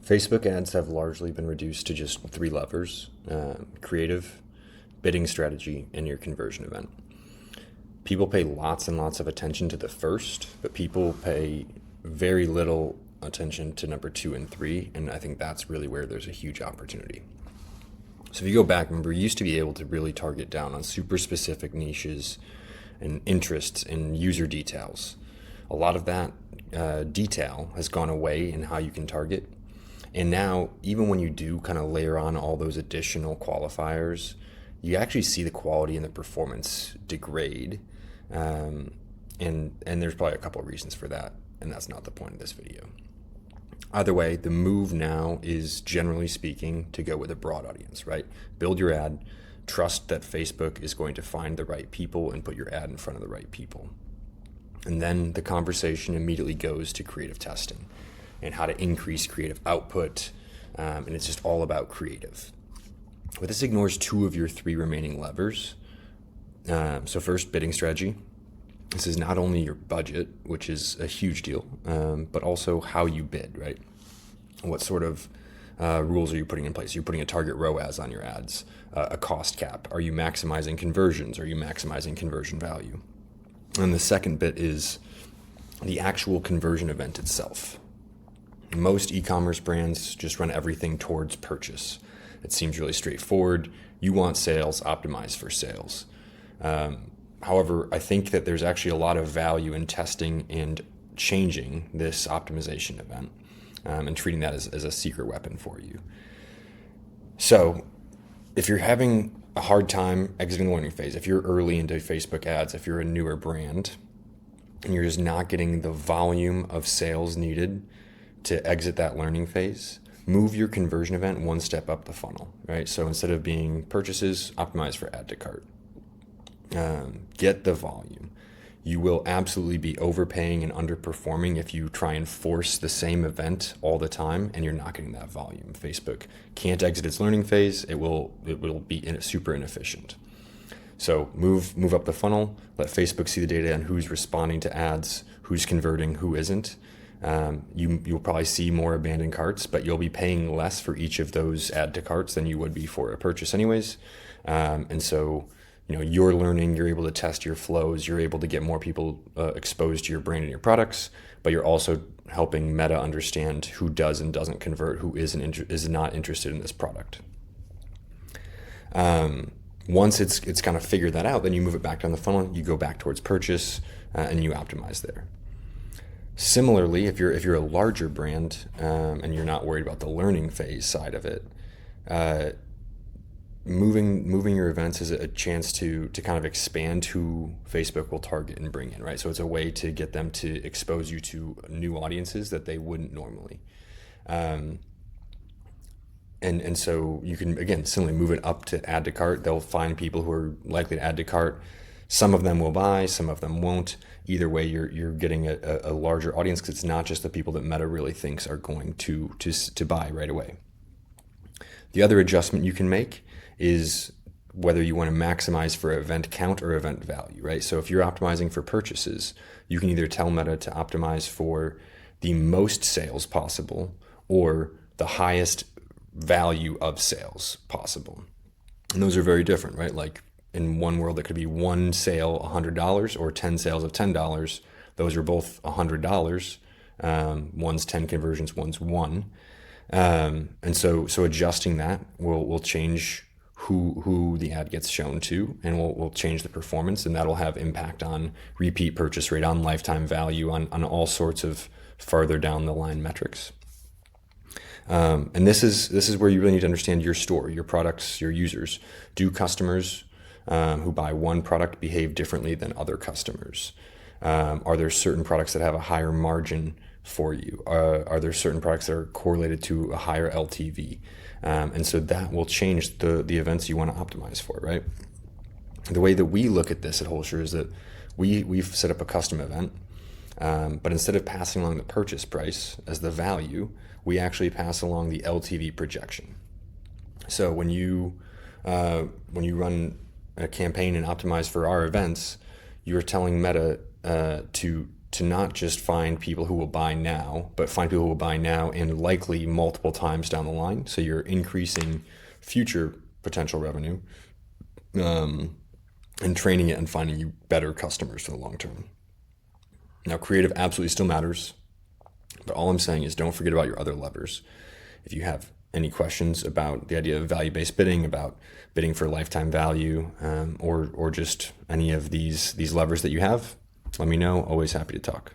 Facebook ads have largely been reduced to just three levers: creative, bidding strategy, and your conversion event. People pay lots and lots of attention to the first, but people pay very little attention to number 2 and 3, and I think that's really where there's a huge opportunity. So if you go back, remember, you used to be able to really target down on super specific niches and interests and user details. A lot of that detail has gone away in how you can target. And now, even when you do kind of layer on all those additional qualifiers, you actually see the quality and the performance degrade. And there's probably a couple of reasons for that, and that's not the point of this video. Either way, the move now is, generally speaking, to go with a broad audience, right? Build your ad, trust that Facebook is going to find the right people and put your ad in front of the right people. And then the conversation immediately goes to creative testing and how to increase creative output, and it's just all about creative. But this ignores 2 of your 3 remaining levers. So first, bidding strategy. This is not only your budget, which is a huge deal, but also how you bid, right? What sort of rules are you putting in place? You're putting a target ROAS on your ads, a cost cap. Are you maximizing conversions? Are you maximizing conversion value? And the second bit is the actual conversion event itself. Most e-commerce brands just run everything towards purchase. It seems really straightforward. You want sales, optimize for sales. However, I think that there's actually a lot of value in testing and changing this optimization event and treating that as a secret weapon for you. So if you're having a hard time exiting the learning phase, if you're early into Facebook ads, if you're a newer brand, and you're just not getting the volume of sales needed to exit that learning phase, move your conversion event one step up the funnel, right? So instead of being purchases, optimize for add to cart. Get the volume. You will absolutely be overpaying and underperforming if you try and force the same event all the time and you're not getting that volume. Facebook can't exit its learning phase. It will be super inefficient. So move up the funnel. Let Facebook see the data on who's responding to ads, who's converting, who isn't. You'll probably see more abandoned carts, but you'll be paying less for each of those add to carts than you would be for a purchase anyways. And so you're learning, you're able to test your flows, you're able to get more people exposed to your brand and your products, but you're also helping Meta understand who does and doesn't convert, who is not interested in this product. Once it's kind of figured that out, then you move it back down the funnel, you go back towards purchase, and you optimize there. Similarly, if you're a larger brand and you're not worried about the learning phase side of it, moving your events is a chance to kind of expand who Facebook will target and bring in, right? So it's a way to get them to expose you to new audiences that they wouldn't normally. And so you can, again, simply move it up to add to cart. They'll find people who are likely to add to cart. Some of them will buy, some of them won't. Either way, you're getting a larger audience because it's not just the people that Meta really thinks are going to buy right away. The other adjustment you can make is whether you want to maximize for event count or event value, right? So if you're optimizing for purchases, you can either tell Meta to optimize for the most sales possible or the highest value of sales possible. And those are very different, right? Like in one world, it could be one sale $100 or 10 sales of $10. Those are both $100. One's 10 conversions, one's 1. And so adjusting that will change who the ad gets shown to, and will change the performance, and that'll have impact on repeat purchase rate, on lifetime value, on all sorts of farther down the line metrics. And this is where you really need to understand your store, your products, your users. Do customers who buy one product behave differently than other customers? Are there certain products that have a higher margin for you? Are there certain products that are correlated to a higher LTV? And so that will change the events you want to optimize for, right? The way that we look at this at Holscher is that we've set up a custom event, but instead of passing along the purchase price as the value, we actually pass along the LTV projection. So when you run a campaign and optimize for our events, you're telling Meta to to not just find people who will buy now, but find people who will buy now and likely multiple times down the line. So you're increasing future potential revenue, and training it and finding you better customers for the long term. Now, creative absolutely still matters, but all I'm saying is don't forget about your other levers. If you have any questions about the idea of value-based bidding, about bidding for lifetime value, or just any of these levers that you have, let me know. Always happy to talk.